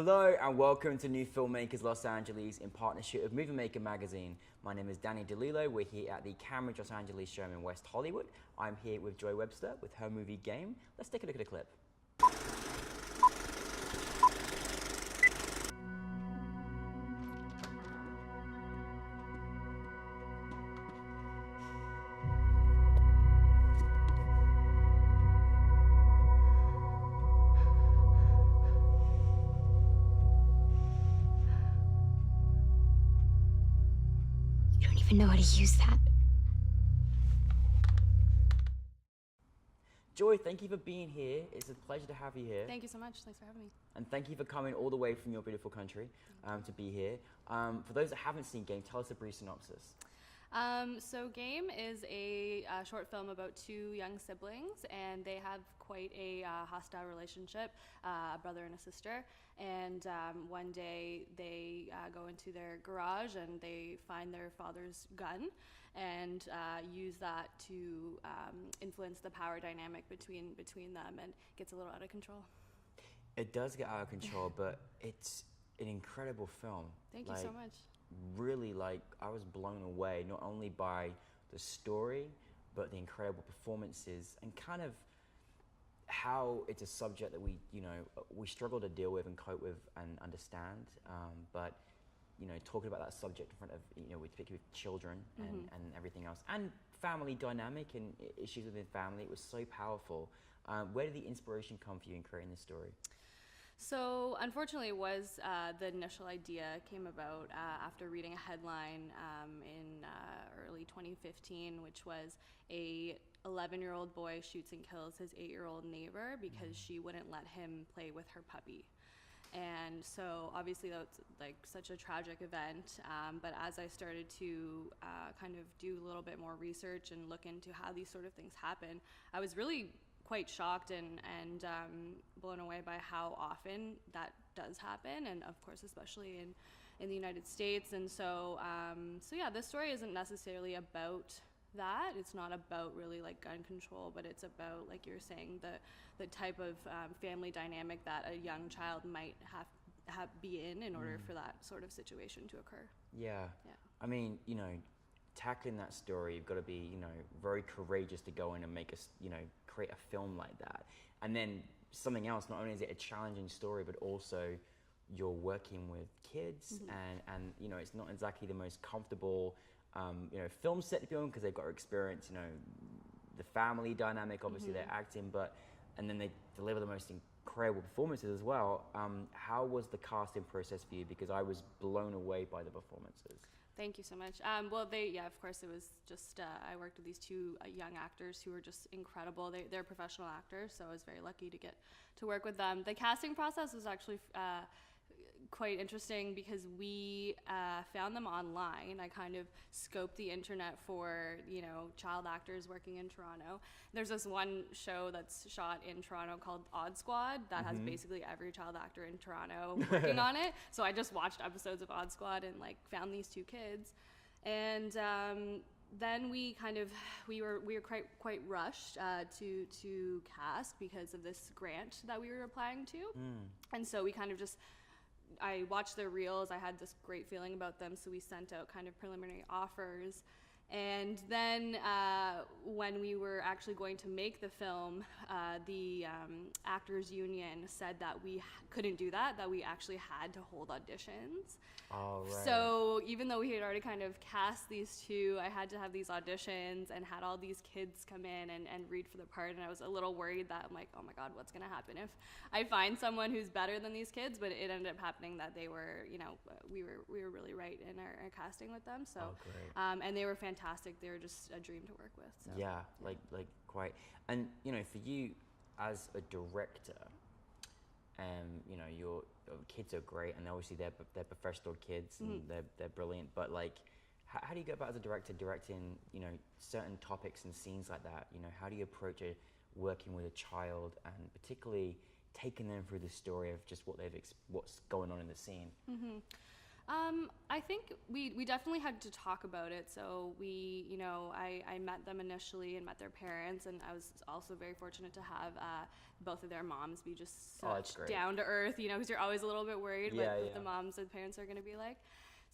Hello and welcome to New Filmmakers Los Angeles in partnership with NewFilmmakers magazine. My name is Danny DeLillo. We're here at the Cambridge Los Angeles show in West Hollywood. I'm here with Joy Webster with her movie Game. Let's take a look at a clip. Know how to use that. Joy, thank you for being here. It's a pleasure to have you here. Thank you so much. Thanks for having me. And thank you for coming all the way from your beautiful country to be here. For those that haven't seen Game, tell us a brief synopsis. So Game is a short film about two young siblings, and they have quite a hostile relationship, a brother and a sister. And one day they go into their garage and they find their father's gun and use that to influence the power dynamic between them, and it gets a little out of control. It does get out of control, but it's an incredible film. Thank you so much. Really, I was blown away, not only by the story, but the incredible performances and kind of how it's a subject that we struggle to deal with and cope with and understand. But, talking about that subject in front of, particularly with children and everything else, and family dynamic and issues within family, it was so powerful. Where did the inspiration come for you in creating this story? So unfortunately, it was the initial idea came about after reading a headline in early 2015, which was a 11-year-old boy shoots and kills his 8-year-old neighbor because she wouldn't let him play with her puppy. And so obviously that's like such a tragic event, but as I started to kind of do a little bit more research and look into how these sort of things happen, I was really quite shocked and blown away by how often that does happen, and of course especially in the United States. And so yeah, this story isn't necessarily about that. It's not about really like gun control, but it's about, like you're saying, the type of family dynamic that a young child might have be in order for that sort of situation to occur. Yeah. I mean, tackling that story, you've got to be, very courageous to go in and make create a film like that. And then something else, not only is it a challenging story, but also you're working with kids, and it's not exactly the most comfortable film set to be on, because they've got to experience, the family dynamic, obviously they're acting, and then they deliver the most incredible performances as well. How was the casting process for you? Because I was blown away by the performances. Thank you so much. Well, of course, it was just, I worked with these two young actors who were just incredible. They're professional actors, so I was very lucky to get to work with them. The casting process was actually quite interesting because we found them online. I kind of scoped the internet for, child actors working in Toronto. There's this one show that's shot in Toronto called Odd Squad that has basically every child actor in Toronto working on it. So I just watched episodes of Odd Squad and found these two kids. And then we were quite rushed to cast because of this grant that we were applying to. And so we kind of I watched their reels. I had this great feeling about them, so we sent out kind of preliminary offers. And then when we were actually going to make the film, the Actors Union said that we couldn't do that we actually had to hold auditions. Oh, right. So even though we had already kind of cast these two, I had to have these auditions and had all these kids come in and read for the part. And I was a little worried that I'm like, oh my God, what's going to happen if I find someone who's better than these kids? But it ended up happening that they were, we were really right in our casting with them. So, great. and they were fantastic. They were just a dream to work with. So. Yeah, like quite. And for you as a director, your kids are great, and obviously they're professional kids and they're brilliant. But how do you go about as a director directing certain topics and scenes like that? How do you approach working with a child, and particularly taking them through the story of just what's going on in the scene? I think we definitely had to talk about it. So we, you know, I met them initially and met their parents, and I was also very fortunate to have both of their moms be just such down to earth, you know, because you're always a little bit worried what the moms and parents are going to be like.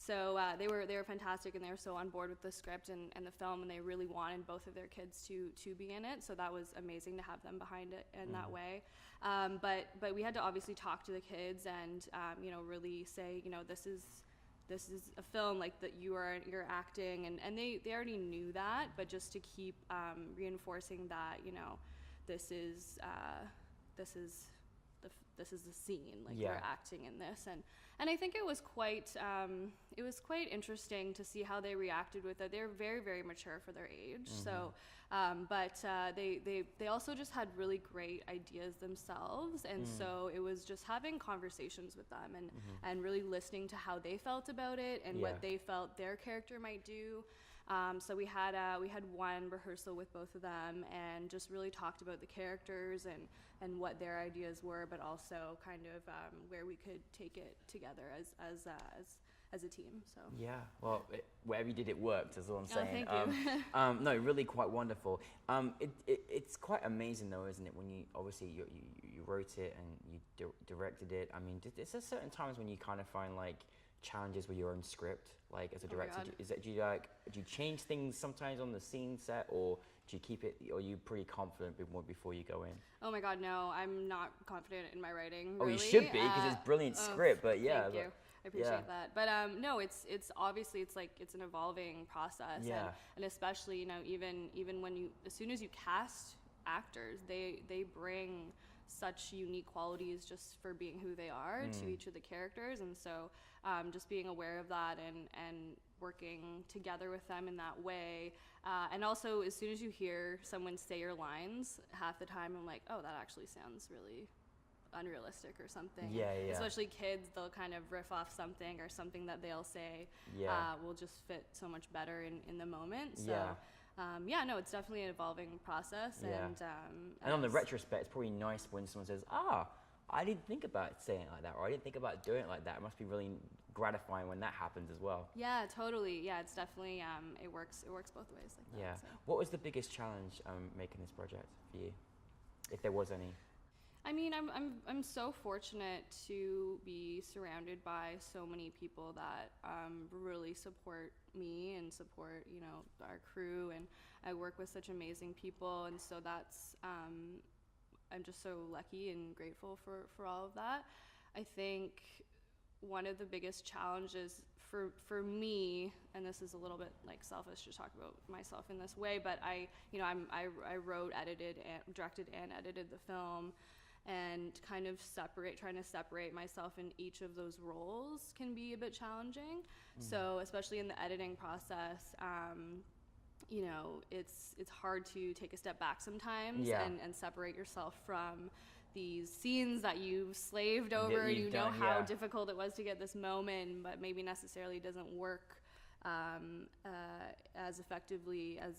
So they were fantastic, and they were so on board with the script and the film, and they really wanted both of their kids to be in it. So that was amazing to have them behind it in that way. But we had to obviously talk to the kids and you know, really say, you know, this is a film, like, that you're acting, and they already knew that, but just to keep reinforcing that, you know, this is the scene, like, you're acting in this, and I think it was quite interesting to see how they reacted with it. They're very, very mature for their age. So but they also just had really great ideas themselves, and so it was just having conversations with them and really listening to how they felt about it and what they felt their character might do. So we had one rehearsal with both of them and just really talked about the characters and what their ideas were, but also kind of where we could take it together as a team. So well, wherever you did, it worked, is all I'm saying. Thank you. No, really quite wonderful. It's quite amazing though, isn't it, when you obviously you wrote it and you directed it. I mean, is there certain times when you kind of find like challenges with your own script, like as a director? Do you change things sometimes on the scene set, or do you keep it, or are you pretty confident before you go in? Oh my God, no, I'm not confident in my writing. Oh, really. You should be, because it's brilliant script. But yeah, thank you. I appreciate that. But no, it's obviously it's an evolving process, and especially, you know, even when as soon as you cast actors, they bring such unique qualities just for being who they are to each of the characters, and so just being aware of that and working together with them in that way, and also as soon as you hear someone say your lines, half the time I'm like, oh, that actually sounds really unrealistic or something. Especially kids, they'll kind of riff off something, or something that they'll say will just fit so much better in the moment. So no, it's definitely an evolving process. And on the retrospect, it's probably nice when someone says, I didn't think about saying it like that, or I didn't think about doing it like that. It must be really gratifying when that happens as well. Yeah, totally. Yeah, it's definitely it works both ways like that. So. What was the biggest challenge making this project for you, if there was any? I mean, I'm so fortunate to be surrounded by so many people that really support me and support, you know, our crew, and I work with such amazing people, and so that's I'm just so lucky and grateful for all of that. I think one of the biggest challenges for me, and this is a little bit like selfish to talk about myself in this way, but I wrote, directed and edited the film, and kind of trying to separate myself in each of those roles can be a bit challenging. So especially in the editing process, you know, it's hard to take a step back sometimes and separate yourself from these scenes that you've slaved over, and you know how difficult it was to get this moment, but maybe necessarily doesn't work as effectively as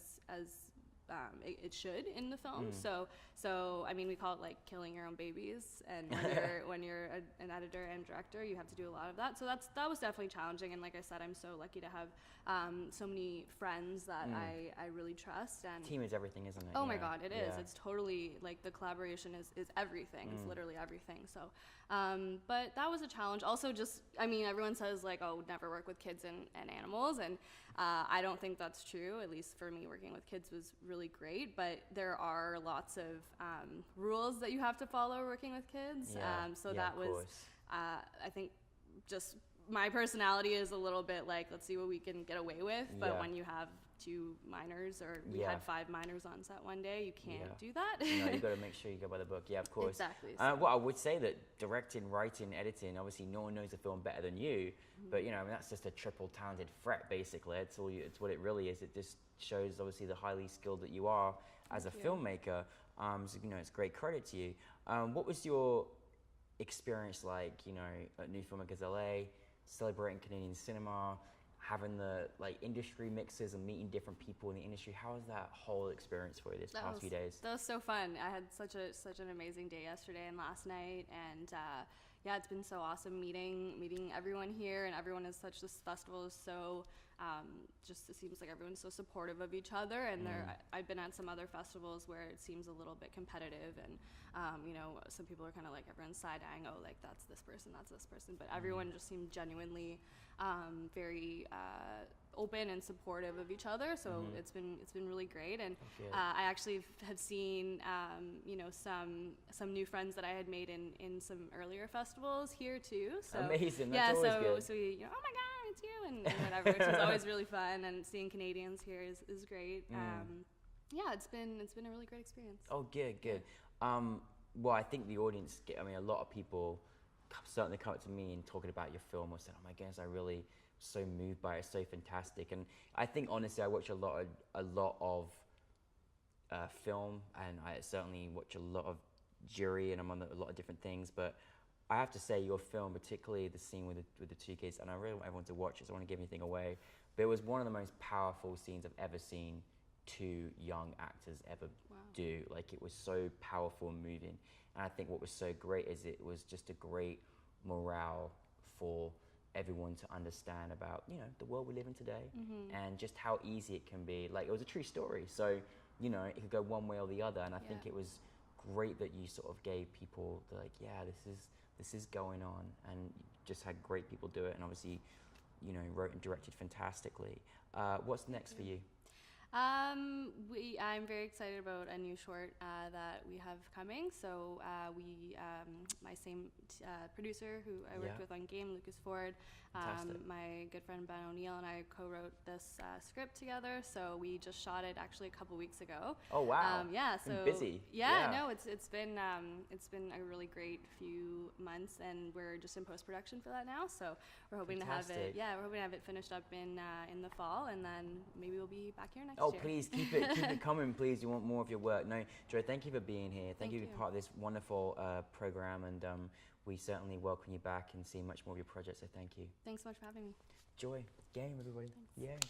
it should in the film. So I mean, we call it like killing your own babies, and when you're an editor and director, you have to do a lot of that. So that was definitely challenging, and like I said, I'm so lucky to have so many friends that I really trust. And team is everything, isn't it? Oh my God, it is. It's totally, like, the collaboration is everything. It's literally everything. So but that was a challenge. Also, just, I mean, everyone says like, oh, never work with kids and animals, and I don't think that's true. At least for me, working with kids was really great, but there are lots of rules that you have to follow working with kids. So that was, I think, just my personality is a little bit like, let's see what we can get away with. But when you have 2 minors, or we had 5 minors on set one day, you can't do that. No, you got to make sure you go by the book. Yeah, of course. Exactly. Well, I would say that directing, writing, editing, obviously no one knows the film better than you. But you know, I mean, that's just a triple talented threat, basically. It's what it really is. It just shows obviously the highly skilled that you are as a filmmaker. So, you know, it's great credit to you. What was your experience like, you know, at NewFilmmakers LA, celebrating Canadian cinema, having the like industry mixes and meeting different people in the industry? How was that whole experience for you this past few days? That was so fun. I had such an amazing day yesterday and last night, and yeah, it's been so awesome meeting everyone here, and everyone is such, this festival is so, just, it seems like everyone's so supportive of each other, and I've been at some other festivals where it seems a little bit competitive, and you know, some people are kind of like, everyone's side-eyeing, oh, like that's this person, but everyone just seemed genuinely very open and supportive of each other, so it's been really great. And I actually have seen you know, some new friends that I had made in some earlier festivals here too. So amazing. Yeah, That's always good. so we, you know, oh my god, it's you, and whatever, which is always really fun. And seeing Canadians here is great. Yeah, it's been a really great experience. Oh, good. Well, I think the audience, I mean, a lot of people certainly come up to me and talking about your film or saying, oh my goodness, I really so moved by it, so fantastic. And I think honestly, I watch a lot of film, and I certainly watch a lot of jury, and I'm on a lot of different things. But I have to say, your film, particularly the scene with the two kids, and I really want everyone to watch it, so I don't want to give anything away, but it was one of the most powerful scenes I've ever seen two young actors ever do. Like, it was so powerful and moving. And I think what was so great is it was just a great morale for everyone to understand about, you know, the world we live in today, and just how easy it can be. Like, it was a true story, so, you know, it could go one way or the other. And I think it was great that you sort of gave people the, like, yeah, this is going on, and you just had great people do it, and obviously, you know, wrote and directed fantastically. What's next for you? I'm very excited about a new short that we have coming. So my same producer who I worked with on Game, Lucas Ford, my good friend Ben O'Neill, and I co-wrote this script together. So we just shot it actually a couple weeks ago. Oh wow! Yeah, so been busy. No, it's been a really great few months, and we're just in post-production for that now. So we're hoping to have it. Yeah, we're hoping to have it finished up in the fall, and then maybe we'll be back here next year. Oh, please keep it coming, please. You want more of your work. No, Joy, thank you for being here. Thank you for being part of this wonderful program, and we certainly welcome you back and see much more of your projects, so thank you. Thanks so much for having me. Joy, game, everybody. Thanks. Yeah.